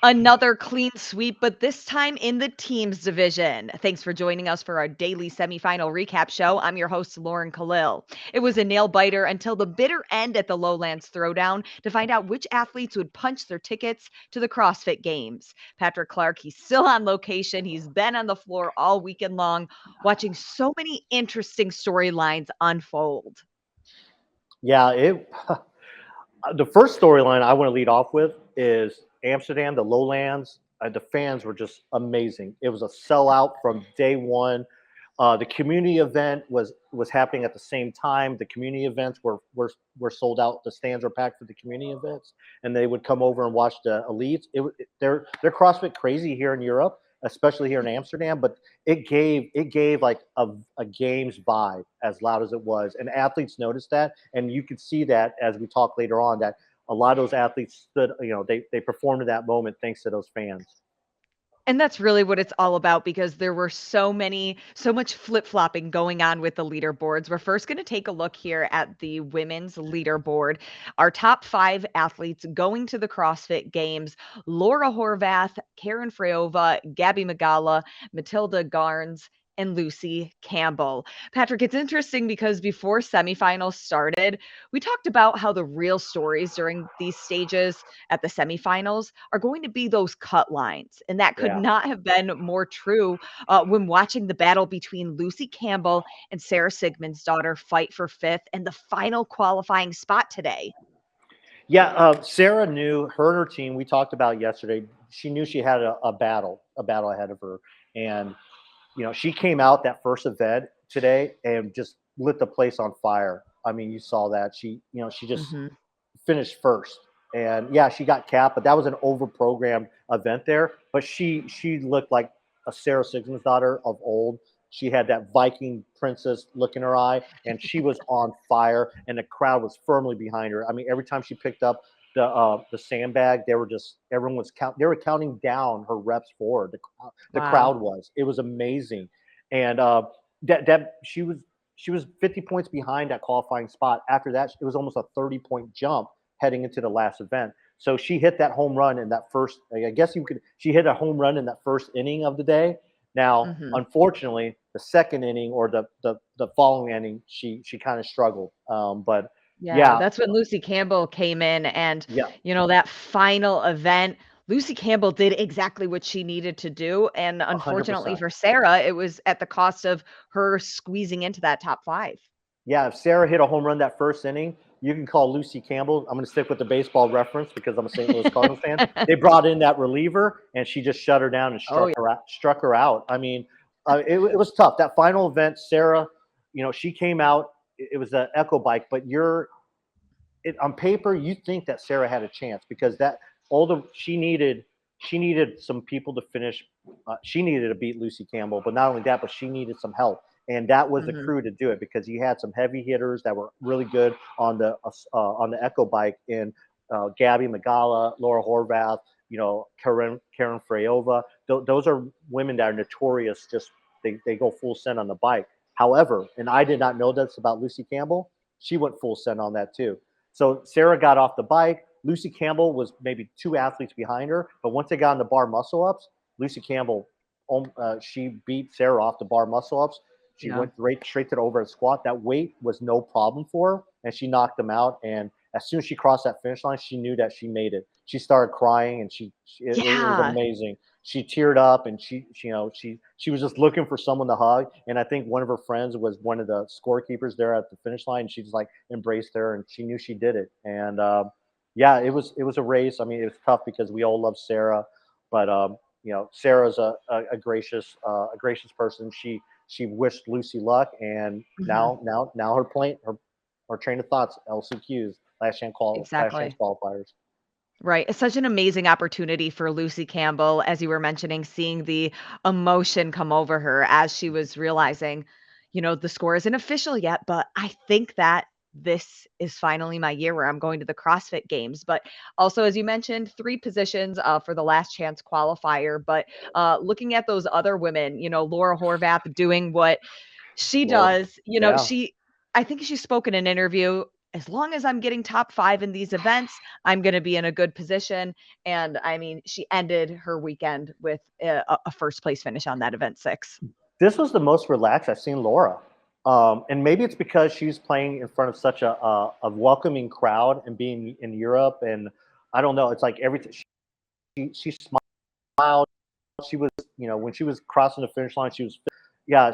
Another clean sweep, but this time in the teams division. Thanks for joining us for our daily semifinal recap show. I'm your host, Lauren Kalil. It was a nail biter until the bitter end at the Lowlands Throwdown to find out which athletes would punch their tickets to the CrossFit Games. Patrick Clark, he's still on location. He's been on the floor all weekend long, watching so many interesting storylines unfold. Yeah, it. The first storyline I want to lead off with is Amsterdam, the Lowlands. The fans were just amazing. It was a sellout from day one. The community event was happening at the same time. The community events were sold out. The stands were packed for the community events, and they would come over and watch the elites. They're CrossFit crazy here in Europe, especially here in Amsterdam. But it gave like a games vibe as loud as it was, and athletes noticed that, and you could see that as we talk later on that a lot of those athletes stood. They performed in that moment thanks to those fans. And that's really what it's all about because there were so much flip-flopping going on with the leaderboards. We're first going to take a look here at the women's leaderboard. Our top 5 athletes going to the CrossFit Games: Laura Horvath, Karen Freova, Gabby Magala, Matilda Garnes, and Lucy Campbell. Patrick, it's interesting because before semifinals started, we talked about how the real stories during these stages at the semifinals are going to be those cut lines. And that could Yeah. not have been more true when watching the battle between Lucy Campbell and Sarah Sigmund's daughter fight for fifth and the final qualifying spot today. Yeah, Sarah knew her and her team. We talked about yesterday. She knew she had a battle ahead of her, and she came out that first event today and just lit the place on fire. I mean, you saw that she just Hmm. finished first, and yeah, she got capped, but that was an over-programmed event there. But she looked like a Sarah Sigmund's daughter of old. She had that Viking princess look in her eye, and she was on fire, and the crowd was firmly behind her. I mean, every time she picked up the sandbag, everyone was they were counting down her reps forward. The Wow. crowd was. It was amazing, and that she was 50 points behind that qualifying spot. After that, it was almost a 30-point jump heading into the last event. So she hit that home run in that first. I guess you could. She hit a home run in that first inning of the day. Now, Hmm. unfortunately, the second inning or the following inning, she kind of struggled. But Yeah, yeah, that's when Lucy Campbell came in and, yeah, that final event, Lucy Campbell did exactly what she needed to do. And hundred unfortunately percent. for Sarah, it was at the cost of her squeezing into that top 5. Yeah, if Sarah hit a home run that first inning, you can call Lucy Campbell. I'm going to stick with the baseball reference because I'm a St. Louis Cardinals fan. They brought in that reliever, and she just shut her down and Oh, yeah. struck her out. I mean, it was tough. That final event, Sarah, she came out. It was an echo bike, but on paper, you think that Sarah had a chance because that all the she needed some people to finish. She needed to beat Lucy Campbell, but not only that, but she needed some help, and that was the Mhm. crew to do it because you had some heavy hitters that were really good on the Echo bike in Gabby Magala, Laura Horvath, Karen Freova. Those are women that are notorious. Just they go full send on the bike. However, and I did not know this about Lucy Campbell. She went full send on that too. So Sarah got off the bike. Lucy Campbell was maybe 2 athletes behind her, but once they got on the bar muscle ups, Lucy Campbell, she beat Sarah off the bar muscle ups. She Yeah. went straight to the overhead squat. That weight was no problem for her, and she knocked them out. And as soon as she crossed that finish line, she knew that she made it. She started crying, and it was Yeah. amazing. She teared up, and she was just looking for someone to hug. And I think one of her friends was one of the scorekeepers there at the finish line. And she just like embraced her, and she knew she did it. And yeah, it was a race. I mean, it was tough because we all love Sarah, but Sarah's a gracious person. She wished Lucy luck, and Mhm. now her train of thoughts, LCQs, last chance Exactly. qualifiers. Right. It's such an amazing opportunity for Lucy Campbell, as you were mentioning, seeing the emotion come over her as she was realizing, the score isn't official yet, but I think that this is finally my year where I'm going to the CrossFit Games. But also, as you mentioned, 3 positions for the last chance qualifier. But looking at those other women, Laura Horvath doing what she Lord, does, yeah, I think she spoke in an interview. as long as I'm getting top 5 in these events, I'm going to be in a good position. And I mean, she ended her weekend with a first place finish on that event 6. This was the most relaxed I've seen Laura. And maybe it's because she's playing in front of such a welcoming crowd and being in Europe. And I don't know, it's like everything. She smiled. She was, when she was crossing the finish line, she was, yeah,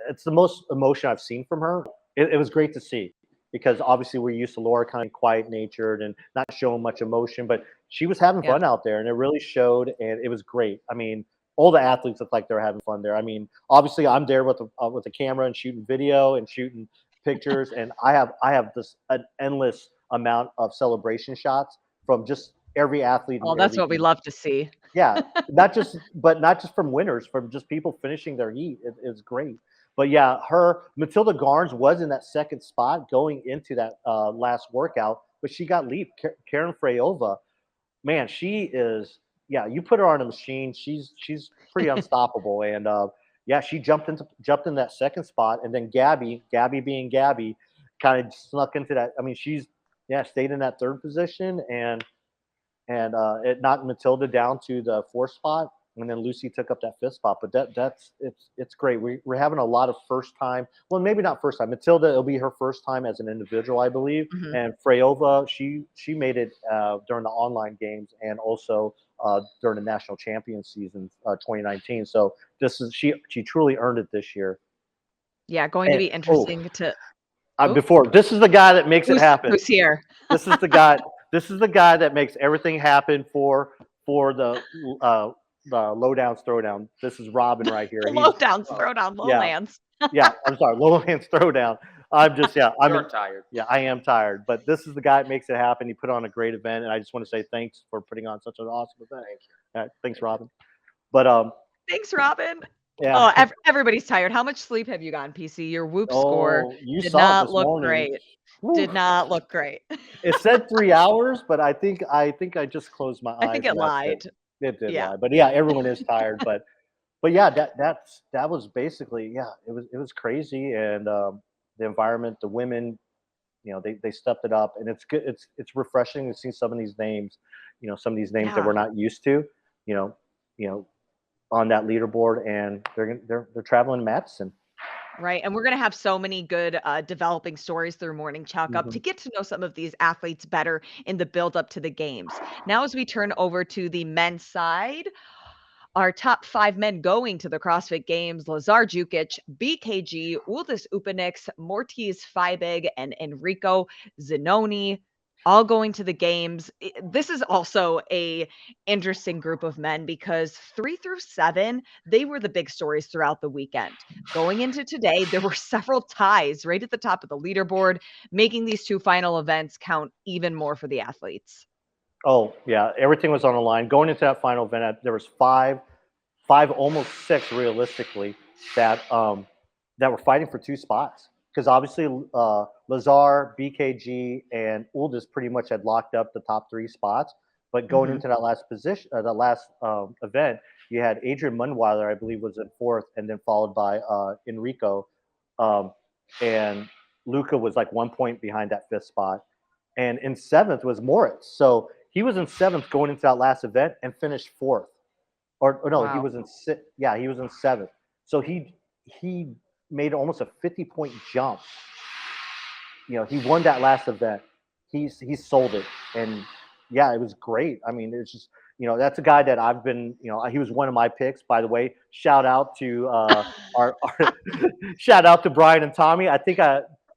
it's the most emotion I've seen from her. It was great to see because obviously we're used to Laura kind of quiet natured and not showing much emotion, but she was having fun out there and it really showed and it was great. I mean, all the athletes look like they're having fun there. I mean, obviously I'm there with the camera and shooting video and shooting pictures, and I have this an endless amount of celebration shots from just every athlete Oh, and that's every what we love to see. yeah, not just from winners, from just people finishing their heat. It's great. But yeah, Matilda Garnes was in that second spot going into that last workout, but she got leaped. Karen Freyova, man, she is. Yeah, you put her on a machine, she's pretty unstoppable. And yeah, she jumped in that second spot, and then Gabby being Gabby, kind of snuck into that. I mean, she's stayed in that third position and it knocked Matilda down to the fourth spot, and then Lucy took up that fifth spot. But it's great. We're having a lot of first time. Well, maybe not first time. Matilda, it'll be her first time as an individual, I believe. Mhm. And Freyova, she made it during the online games and also during the national champion season 2019. So she truly earned it this year. Yeah, going to And be interesting to. Oh, before this is the guy that makes it happen. who's here? This is the guy. This is the guy that makes everything happen for the Lowlands Throwdown. This is Robin right here. Lowdowns, Throwdown, Yeah, Lowlands. yeah. I'm sorry, Lowlands Throwdown. I'm just You're tired. Yeah, I am tired. But this is the guy that makes it happen. He put on a great event, and I just want to say thanks for putting on such an awesome event. Thank you. Thanks, Robin. But Thanks, Robin. yeah. Oh, everybody's tired. How much sleep have you gotten, PC? Your Whoop score You did saw it not this look morning. great. Woo. Did not look great. It said 3 hours, but I think I just closed my eyes. I think it lied. It did Yeah. lie, but yeah, everyone is tired. But yeah, that was basically it was crazy, and the environment, the women, they stepped it up, and it's good. It's refreshing to see some of these names, some of these names that Yeah. we're not used to, you know, on that leaderboard, and they're traveling to Madison. Right. And we're going to have so many good developing stories through Morning Chalk Up to get to know some of these athletes better in the build up to the games. Now, as we turn over to the men's side, our top 5 men going to the CrossFit Games: Lazar Dukic, BKG, Uldis Upanix, Mortiz Feibig, and Enrico Zinoni, all going to the games. This is also a interesting group of men because 3 through 7, they were the big stories throughout the weekend. Going into today, there were several ties right at the top of the leaderboard, making these 2 final events count even more for the athletes. Oh yeah, everything was on the line. Going into that final event, there was five, almost 6, realistically, that were fighting for 2 spots. Because obviously, Lazar, BKG, and Uldis pretty much had locked up the top 3 spots. But going into that last position, the last event, you had Adrian Munweiler, I believe, was in 4th, and then followed by Enrico, and Luca was like 1 point behind that 5th spot. And in 7th was Moritz. So he was in 7th going into that last event and finished 4th. Or no, Wow. he was in he was in 7th. So he made almost a 50-point jump. He won that last event. He sold it, and yeah, it was great. I mean, it's just that's a guy that I've been he was one of my picks, by the way. Shout out to our shout out to Brian and Tommy. I think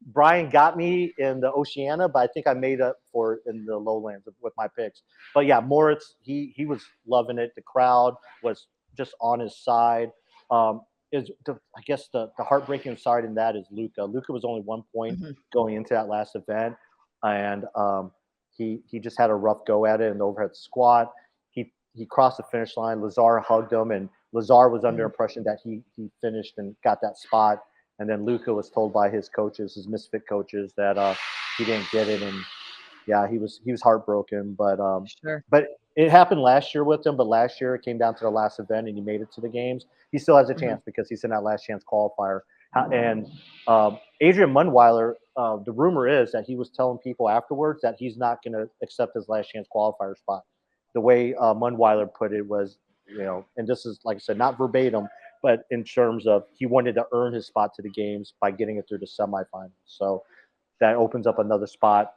Brian got me in the Oceania, but I think I made up for it in the Lowlands with my picks. But yeah, Moritz, he was loving it. The crowd was just on his side. I guess the heartbreaking side in that is Luca. Luca was only 1 point going into that last event, and he just had a rough go at it in the overhead squat. He crossed the finish line. Lazar hugged him, and Lazar was under impression that he finished and got that spot. And then Luca was told by his coaches, his misfit coaches, that he didn't get it, and yeah, he was heartbroken. But Sure. but it happened last year with him. But last year it came down to the last event, and he made it to the games. He still has a chance because he's in that last chance qualifier. And Adrian Munweiler, the rumor is that he was telling people afterwards that he's not going to accept his last chance qualifier spot. The way Munweiler put it was, and this is, like I said, not verbatim, but in terms of he wanted to earn his spot to the games by getting it through the semifinals. So that opens up another spot,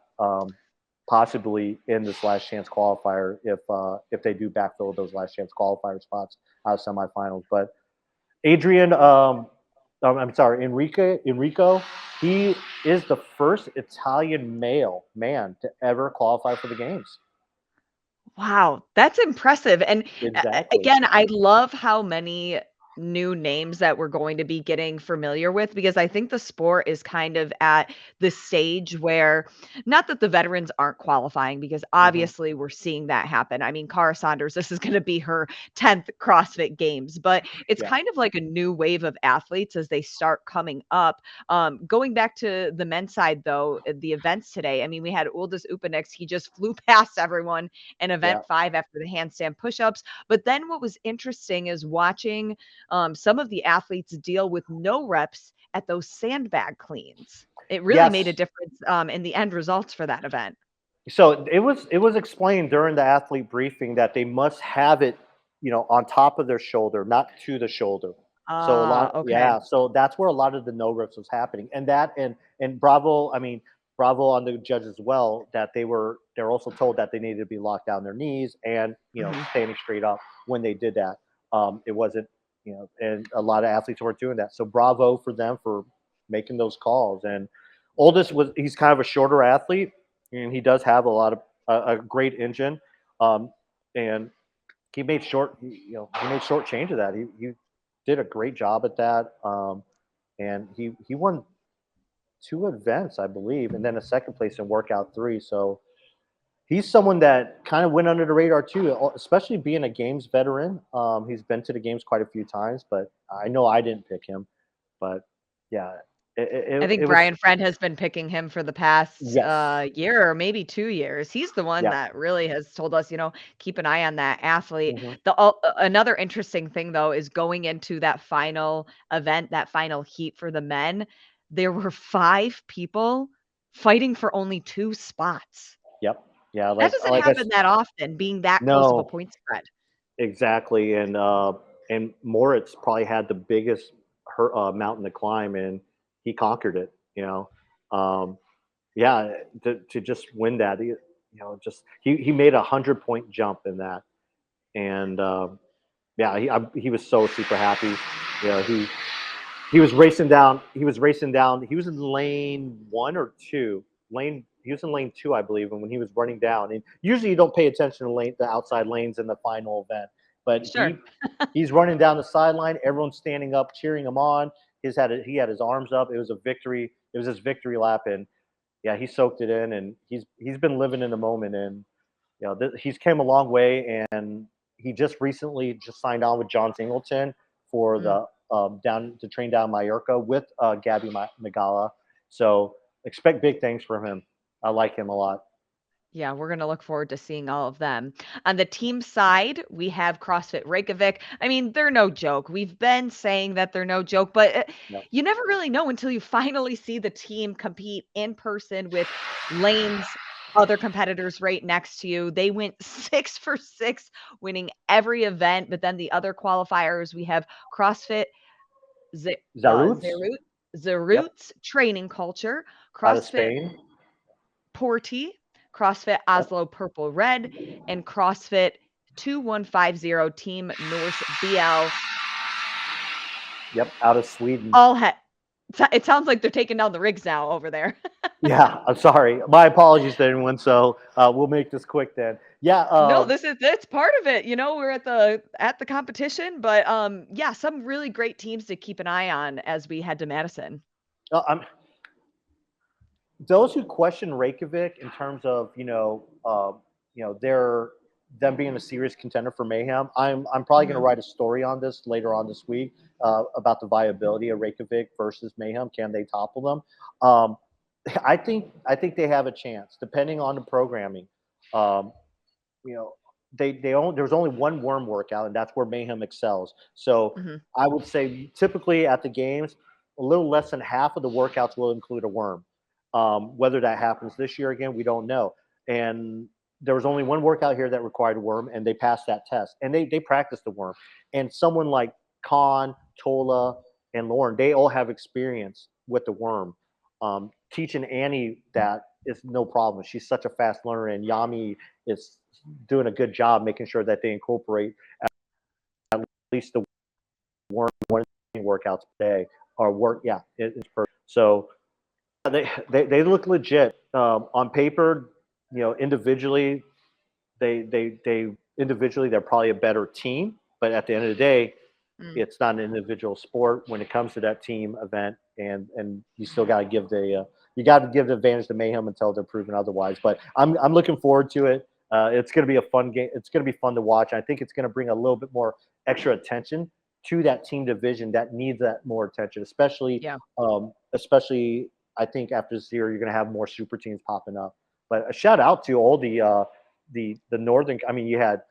possibly in this last chance qualifier if they do backfill those last chance qualifier spots out of semifinals. But Adrian, I'm sorry, Enrico, he is the first Italian man to ever qualify for the games. Wow, that's impressive. And Exactly. again, I love how many new names that we're going to be getting familiar with, because I think the sport is kind of at the stage where, not that the veterans aren't qualifying, because Mm-hmm. obviously we're seeing that happen. I mean, Cara Saunders, this is going to be her 10th CrossFit Games, but it's Yeah. kind of like a new wave of athletes as they start coming up. Going back to the men's side, though, the events today, I mean, we had Uldis Upanix. He just flew past everyone in Yeah. event 5 after the handstand push-ups. But then what was interesting is watching some of the athletes deal with no reps at those sandbag cleans. It really made a Yes. difference in the end results for that event. So it was explained during the athlete briefing that they must have it, on top of their shoulder, not to the shoulder. So a Ah, lot, okay. yeah. So that's where a lot of the no rips was happening, and bravo. I mean, bravo on the judges as well, that they're also told that they needed to be locked down their knees and Mhm. standing straight up when they did that. It wasn't, and a lot of athletes weren't doing that. So bravo for them for making those calls. And Oldest he's kind of a shorter athlete, and he does have a lot of a great engine, and he made he made short change of that. He did a great job at that, and he won 2 events, I believe, and then a second place in workout 3. So he's someone that kind of went under the radar too, especially being a games veteran. He's been to the games quite a few times, but I know I didn't pick him. But yeah, I think it was. Brian Friend has been picking him for the past Yes. year or maybe 2 years. He's the one Yeah. that really has told us, keep an eye on that athlete. Hmm. Another interesting thing though is going into that final event, that final heat for the men, there were 5 people fighting for only 2 spots. Yep. Yeah. That Like doesn't like I happen that often, being that close of a no. point spread. Exactly, and Moritz probably had the biggest mountain to climb, and he conquered it. Um, yeah, to just win that, just he made 100-point jump in that, and yeah, he was so super happy. He was racing down. He was racing down. He was in lane 1 or 2. He was in lane 2, I believe. And when he was running down, and usually you don't pay attention to the outside lanes in the final event, but Sure. he's running down the sideline. Everyone's standing up, cheering him on. He had his arms up. It was a victory. It was his victory lap, and yeah, he soaked it in, and he's been living in the moment, and he's came a long way, and he just recently just signed on with John Singleton for Mm. the down to train down Mallorca with Gabby Magala. So expect big things from him. I like him a lot. Yeah, we're gonna look forward to seeing all of them. On the team side, we have CrossFit Reykjavik. I mean, they're no joke. We've been saying that they're no joke, but Yep. you never really know until you finally see the team compete in person with lanes, other competitors right next to you. They went 6 for 6, winning every event. But then the other qualifiers, we have CrossFit Z- Zaruts. Zerut, Yep. Zerut's training culture, Out of CrossFit Spain. Porty, CrossFit Yep. Oslo Purple Red, and CrossFit 2150 Team Norse BL. Yep. Out of Sweden. All had it sounds like they're taking down the rigs now over there. Yeah. I'm sorry. My apologies to everyone. So we'll make this quick then. Yeah. No, it's part of it. We're at the competition, but yeah, some really great teams to keep an eye on as we head to Madison. I'm those who question Reykjavik in terms of their them being a serious contender for Mayhem. I'm probably going to Mhm. write a story on this later on this week about the viability of Reykjavik versus Mayhem. Can they topple them? Um, I think they have a chance depending on the programming. Um, you know there's only one worm workout, and that's where Mayhem excels. So Mhm. I would say typically at the games, a little less than half of the workouts will include a worm. Whether that happens this year again, we don't know. And there was only one workout here that required a worm, and they passed that test. And they practiced the worm. And someone like Khan, Tola, and Lauren, they all have experience with the worm. Teaching Annie that is no problem. She's such a fast learner, and Yami is doing a good job making sure that they incorporate at least the one workouts per day or work. Yeah, it's perfect. So they look legit on paper. You know, individually, they individually they're probably a better team, but at the end of the day, it's not an individual sport when it comes to that team event, and you still got to give the advantage to Mayhem until they're proven otherwise. But I'm looking forward to it. It's going to be a fun game. It's going to be fun to watch. I think it's going to bring a little bit more extra attention to that team division that needs that more attention, especially especially I think after this year you're going to have more super teams popping up. But a shout out to all the northern. I mean, you had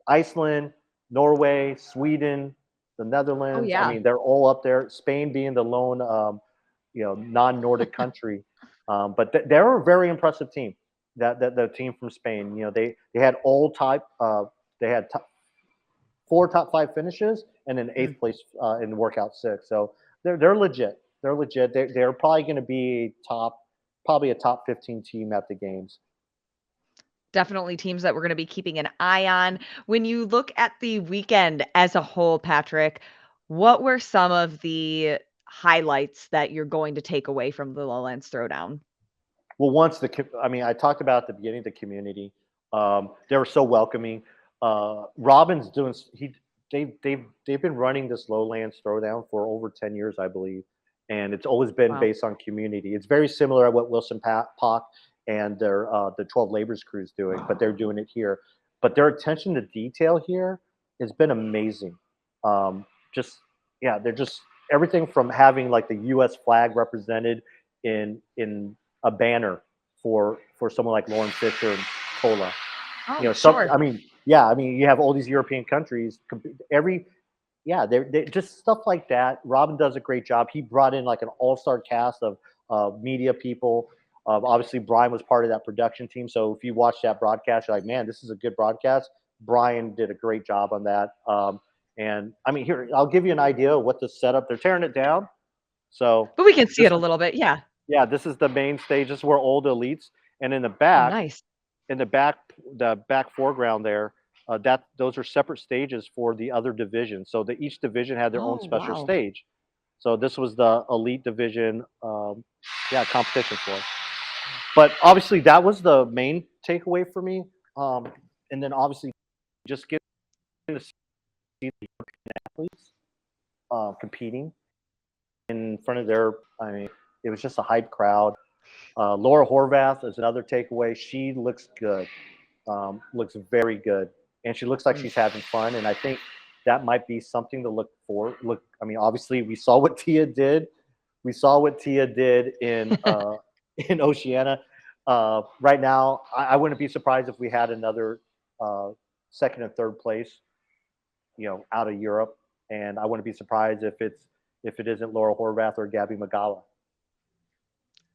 Iceland, Norway, Sweden, the Netherlands. I mean, they're all up there. Spain being the lone, non-Nordic country, but they're a very impressive team. That the team from Spain. You know, they had all type. They had 4 top 5 finishes and then 8th place in the workout 6. So they're legit. They're legit. They're probably going to be probably a top 15 team at the games. Definitely teams that we're going to be keeping an eye on. When you look at the weekend as a whole, Patrick, what were some of the highlights that you're going to take away from the Lowlands Throwdown? Well, I talked about at the beginning the community. They were so welcoming. Robin's doing. They've been running this Lowlands Throwdown for over 10 years, I believe, and it's always been based on community. It's very similar to what Wilson Pock and their the 12 Labors crew's doing, but they're doing it here. But their attention to detail here has been amazing. They're just everything from having like the U.S. flag represented in a banner for someone like Lauren Fisher and Tola. I mean, you have all these European countries. They're just stuff like that. Robin does a great job. He brought in like an all-star cast of media people. Obviously, Brian was part of that production team. So if you watch that broadcast, you're like, man, this is a good broadcast. Brian did a great job on that. And I mean, here, I'll give you an idea of what the setup. They're tearing it down. But we can see it a little bit. Yeah. Yeah, this is the main stage. This is where all the elites, and in the back foreground there, those are separate stages for the other divisions. So each division had their own special stage. So this was the elite division, competition for it. But obviously, that was the main takeaway for me. And then obviously, just getting to see the European athletes competing in front of it was just a hype crowd. Laura Horvath is another takeaway. She looks good, looks very good, and she looks like she's having fun. And I think that might be something to look for. I mean, obviously, we saw what Tia did. We saw what Tia did in Oceania. Right now, I wouldn't be surprised if we had another 2nd and 3rd place, out of Europe, and I wouldn't be surprised if it isn't Laura Horvath or Gabby Magala.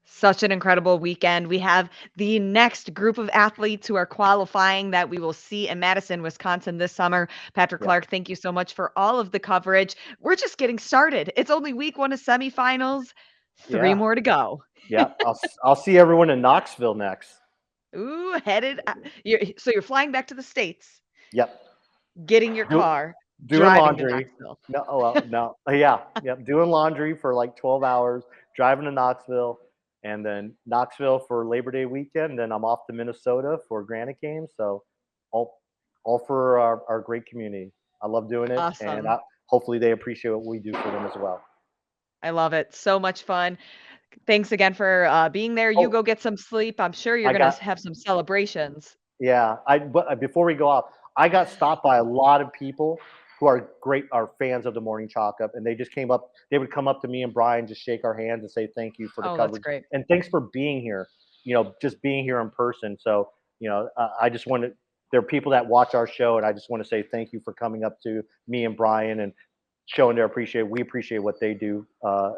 Such an incredible weekend. We have the next group of athletes who are qualifying that we will see in Madison, Wisconsin this summer. Patrick Clark, thank you so much for all of the coverage. We're just getting started. It's only week 1 of semifinals. 3 more to go. Yeah, I'll see everyone in Knoxville next. Ooh, so you're flying back to the States. Yep. Getting your car. Doing laundry. Doing laundry for like 12 hours, driving to Knoxville. And then Knoxville for Labor Day weekend. Then I'm off to Minnesota for Granite Games. So all for our great community. I love doing it. Awesome. And hopefully they appreciate what we do for them as well. I love it. So much fun. Thanks again for being there. You go get some sleep. I'm sure you're going to have some celebrations. Yeah. But before we go off, I got stopped by a lot of people who are fans of the Morning Chalk Up, and they just came up. They would come up to me and Brian, just shake our hands and say thank you for the coverage. That's great. And thanks for being here. Just being here in person. So I just there are people that watch our show, and I just want to say thank you for coming up to me and Brian and showing their appreciation. We appreciate what they do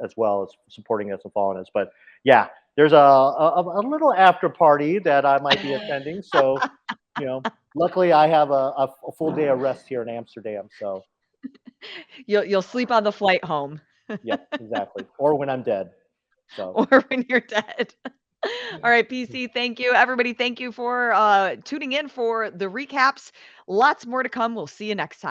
as well as supporting us and following us. But yeah, there's a little after party that I might be attending. So, luckily I have a full day of rest here in Amsterdam. So, You'll sleep on the flight home. yep, exactly. Or when I'm dead. So, Or when you're dead. All right, PC, thank you. Everybody, thank you for tuning in for the recaps. Lots more to come. We'll see you next time.